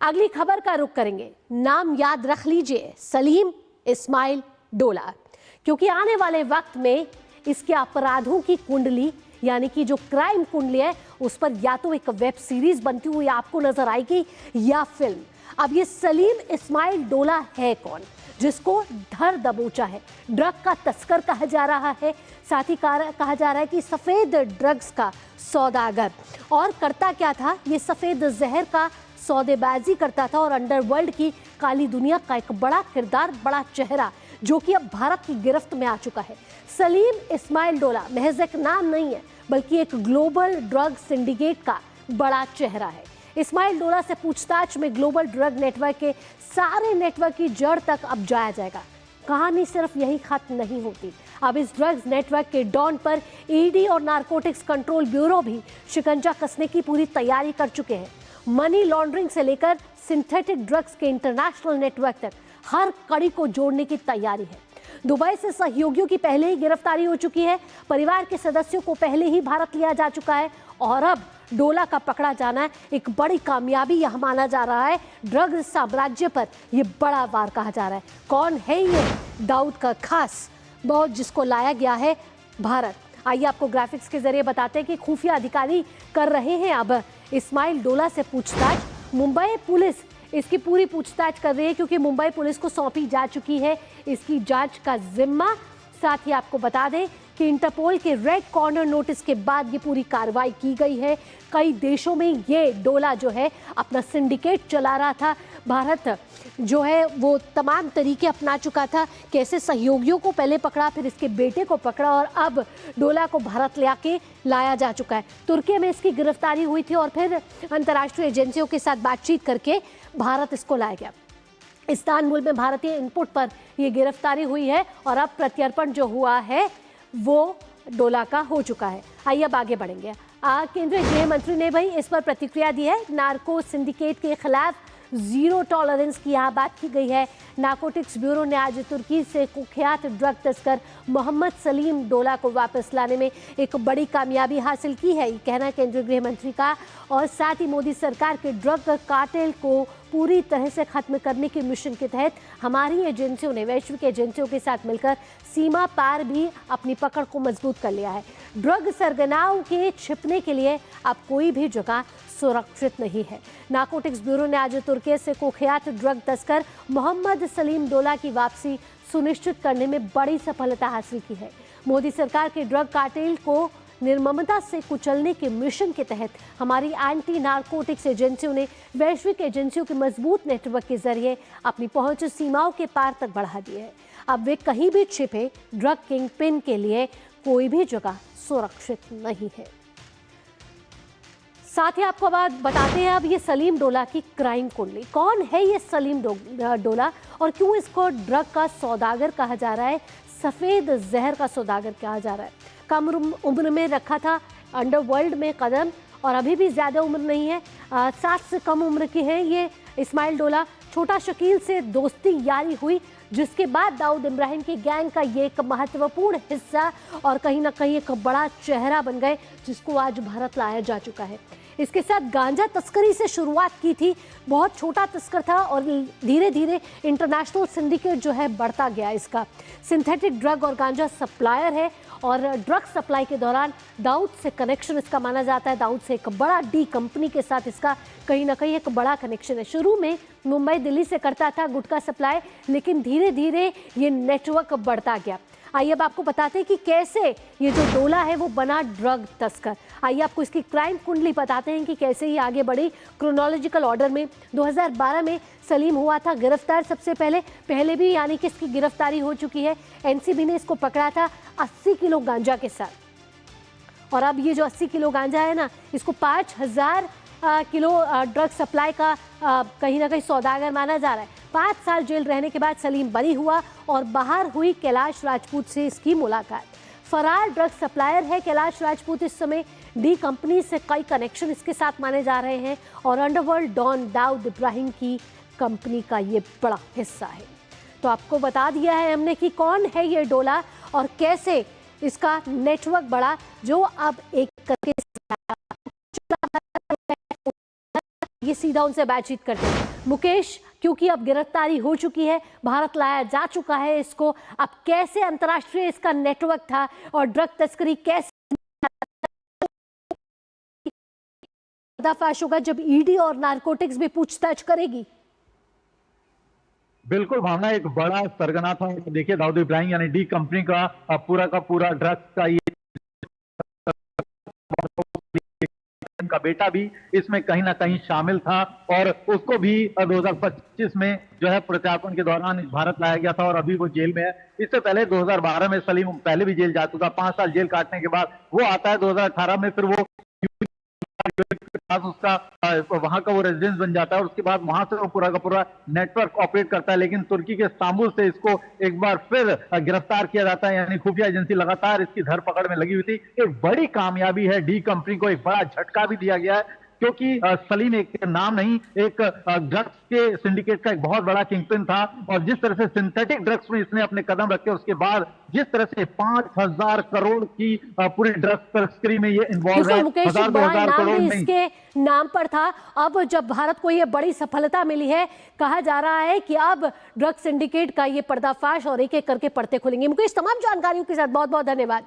अगली खबर का रुख करेंगे। नाम याद रख लीजिए, सलीम इस्माइल डोला, क्योंकि आने वाले वक्त में इसके अपराधों की कुंडली यानी कि जो क्राइम कुंडली है उस पर या तो एक वेब सीरीज बनती हुई आपको नजर आएगी या फिल्म। अब ये सलीम इस्माइल डोला है कौन, जिसको धर दबोचा है, ड्रग का तस्कर कहा जा रहा है, साथ ही कहा जा रहा है कि सफेद ड्रग्स का सौदागर। और करता क्या था, ये सफेद जहर का सौदेबाजी करता था और अंडरवर्ल्ड की काली दुनिया का एक बड़ा किरदार, बड़ा चेहरा, जो कि अब भारत की गिरफ्त में आ चुका है। सलीम इस्माइल डोला महज एक नाम नहीं है, बल्कि एक ग्लोबल ड्रग सिंडिकेट का बड़ा चेहरा है। इस्माइल डोला से पूछताछ में ग्लोबल ड्रग नेटवर्क के सारे नेटवर्क की जड़ तक अब जाया जाएगा। कहानी सिर्फ यही खत्म नहीं होती। अब इस ड्रग्स नेटवर्क के डॉन पर ईडी और नारकोटिक्स कंट्रोल ब्यूरो भी शिकंजा कसने की पूरी तैयारी कर चुके हैं। मनी लॉन्ड्रिंग से लेकर सिंथेटिक ड्रग्स के इंटरनेशनल नेटवर्क तक हर कड़ी को जोड़ने की तैयारी है। दुबई से सहयोगियों की पहले ही गिरफ्तारी हो चुकी है, परिवार के सदस्यों को पहले ही भारत लिया जा चुका है और अब डोला का पकड़ा जाना एक बड़ी कामयाबी यह माना जा रहा है। ड्रग साम्राज्य पर यह बड़ा वार कहा जा रहा है। कौन है ये दाऊद का खास बहुत, जिसको लाया गया है भारत? आइए आपको ग्राफिक्स के जरिए बताते हैं कि खुफिया अधिकारी कर रहे हैं अब इस्माइल डोला से पूछताछ। मुंबई पुलिस इसकी पूरी पूछताछ कर रही है, क्योंकि मुंबई पुलिस को सौंपी जा चुकी है इसकी जांच का जिम्मा। साथ ही आपको बता दें कि इंटरपोल के रेड कॉर्नर नोटिस के बाद ये पूरी कार्रवाई की गई है। कई देशों में ये डोला जो है अपना सिंडिकेट चला रहा था। भारत जो है वो तमाम तरीके अपना चुका था, कैसे सहयोगियों को पहले पकड़ा, फिर इसके बेटे को पकड़ा और अब डोला को भारत लाया जा चुका है। तुर्की में इसकी गिरफ्तारी हुई थी और फिर अंतर्राष्ट्रीय एजेंसियों के साथ बातचीत करके भारत इसको लाया गया। इस्तांबुल में भारतीय इनपुट पर यह गिरफ्तारी हुई है और अब प्रत्यर्पण जो हुआ है वो डोला का हो चुका है। आइए अब आगे बढ़ेंगे। केंद्रीय गृह मंत्री ने भाई इस पर प्रतिक्रिया दी है। नार्को सिंडिकेट के खिलाफ जीरो टॉलरेंस की यहाँ बात की गई है। नार्कोटिक्स ब्यूरो ने आज तुर्की से कुख्यात ड्रग तस्कर मोहम्मद सलीम डोला को वापस लाने में एक बड़ी कामयाबी हासिल की है, ये कहना केंद्रीय गृह मंत्री का। और साथ ही मोदी सरकार के ड्रग कार्टेल को पूरी तरह से खत्म करने के मिशन के तहत हमारी एजेंसियों ने वैश्विक एजेंसियों के साथ मिलकर सीमा पार भी अपनी पकड़ को मजबूत कर लिया है। ड्रग सरगनाओं के छिपने के लिए अब कोई भी जगह सुरक्षित नहीं है। नार्कोटिक्स ब्यूरो ने आज तुर्की से कुख्यात ड्रग तस्कर मोहम्मद सलीम डोला की वापसी सुनिश्चित करने में बड़ी सफलता हासिल की है। मोदी सरकार के ड्रग कार्टेल को निर्ममता से कुचलने के मिशन के तहत हमारी एंटी नार्कोटिक्स एजेंसियों ने वैश्विक एजेंसियों के मजबूत नेटवर्क के जरिए अपनी पहुंच सीमाओं के पार तक बढ़ा दी है। अब वे कहीं भी छिपे ड्रग किंग पिन के लिए कोई भी जगह सुरक्षित नहीं है। साथ ही आपको बात बताते हैं अब ये सलीम डोला की क्राइम कुंडली। कौन है ये सलीम डोला और क्यों इसको ड्रग का सौदागर कहा जा रहा है, सफेद जहर का सौदागर कहा जा रहा है? कम उम्र में रखा था अंडरवर्ल्ड में कदम और अभी भी ज़्यादा उम्र नहीं है, 60 से कम उम्र के हैं ये इस्माइल डोला। छोटा शकील से दोस्ती यारी हुई, जिसके बाद दाऊद इब्राहिम की गैंग का ये एक महत्वपूर्ण हिस्सा और कहीं ना कहीं एक बड़ा चेहरा बन गए, जिसको आज भारत लाया जा चुका है। इसके साथ गांजा तस्करी से शुरुआत की थी, बहुत छोटा तस्कर था और धीरे धीरे इंटरनेशनल सिंडिकेट जो है बढ़ता गया। इसका सिंथेटिक ड्रग और गांजा सप्लायर है और ड्रग सप्लाई के दौरान दाऊद से कनेक्शन इसका माना जाता है। दाऊद से एक बड़ा डी कंपनी के साथ इसका कहीं ना कहीं एक बड़ा कनेक्शन है। शुरू में मुंबई दिल्ली से करता था गुटखा सप्लाई, लेकिन धीरे धीरे ये नेटवर्क बढ़ता गया। आइए अब आपको बताते हैं कि कैसे ये जो डोला है वो बना ड्रग तस्कर। आइए आपको इसकी क्राइम कुंडली बताते हैं कि कैसे ये आगे बढ़ी क्रोनोलॉजिकल ऑर्डर में। 2012 में सलीम हुआ था गिरफ्तार सबसे पहले भी यानी कि इसकी गिरफ्तारी हो चुकी है। एनसीबी ने इसको पकड़ा था 80 किलो गांजा के साथ और अब ये जो 80 किलो गांजा है ना, इसको 5000 किलो ड्रग सप्लाई का कहीं ना कहीं सौदागर माना जा रहा है। 5 साल जेल रहने के बाद सलीम बरी हुआ और बाहर हुई कैलाश राजपूत से इसकी मुलाकात। फरार ड्रग सप्लायर है कैलाश राजपूत। इस समय डी कंपनी से कई कनेक्शन इसके साथ माने जा रहे हैं और अंडरवर्ल्ड डॉन दाऊद इब्राहिम की कंपनी का ये बड़ा हिस्सा है। तो आपको बता दिया है हमने कि कौन है ये डोला और कैसे इसका नेटवर्क बढ़ा, जो अब एक करके ये सीधा उनसे बातचीत करते हैं। मुकेश, क्योंकि अब गिरफ्तारी हो चुकी है, भारत लाया जा चुका है इसको, अब कैसे अंतर्राष्ट्रीय इसका नेटवर्क था और ड्रग तस्करी कैसे पर्दाफाश होगा जब ईडी और नारकोटिक्स भी पूछताछ करेगी? बिल्कुल भावना, एक बड़ा सरगना था। देखिए दाऊद इब्राहिम यानी डी कंपनी का पूरा ड्रग्स का ये का बेटा भी इसमें कहीं ना कहीं शामिल था और उसको भी 2025 में जो है प्रत्यार्पण के दौरान भारत लाया गया था और अभी वो जेल में है। इससे पहले 2012 में सलीम पहले भी जेल जा चुका, 5 साल जेल काटने के बाद वो आता है 2018 में, फिर वो उसका वहां का वो रेजिडेंस बन जाता है और उसके बाद वहां से वो पूरा का पूरा नेटवर्क ऑपरेट करता है। लेकिन तुर्की के इस्तांबुल से इसको एक बार फिर गिरफ्तार किया जाता है, यानी खुफिया एजेंसी लगातार इसकी धरपकड़ में लगी हुई थी। एक बड़ी कामयाबी है, डी कंपनी को एक बड़ा झटका भी दिया गया है क्योंकि सलीम एक नाम नहीं, एक ड्रग्स के सिंडिकेट का एक बहुत बड़ा किंगपिन था और जिस तरह से सिंथेटिक ड्रग्स में इसने अपने कदम रखे, उसके बाद जिस तरह से 5,000 करोड़ की पूरी ड्रग्स तस्करी में ये इन्वॉल्व है, मुकेश, 1000 करोड़ नहीं इसके नाम पर था। अब जब भारत को ये बड़ी सफलता मिली है, कहा जा रहा है कि अब ड्रग सिंडिकेट का ये पर्दाफाश और एक एक करके पड़ते खुलेंगे। मुकेश, तमाम जानकारियों के साथ बहुत बहुत धन्यवाद।